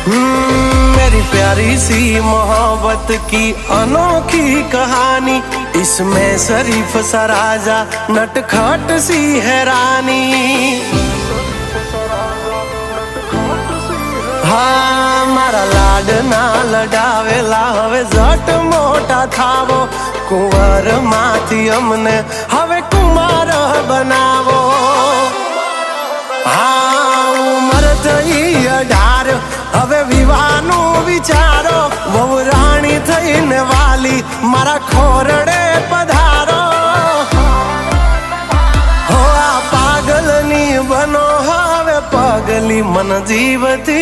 मेरी प्यारी सी मोहब्बत की अनोखी कहानी, इसमें शरीफ सा राजा नटखट सी है रानी। हाँ मारा लाडना लडावेला हवे जट मोटा थावो, कुंवर माथी अमने हवे कुमार बनावो। हाँ उमर थई 18 हवे विवाहनु विचारो, वहू राणी थईने वाली मारा खोरडे पधारो। हो आ पागलनी बनो हवे पगली मन जीवती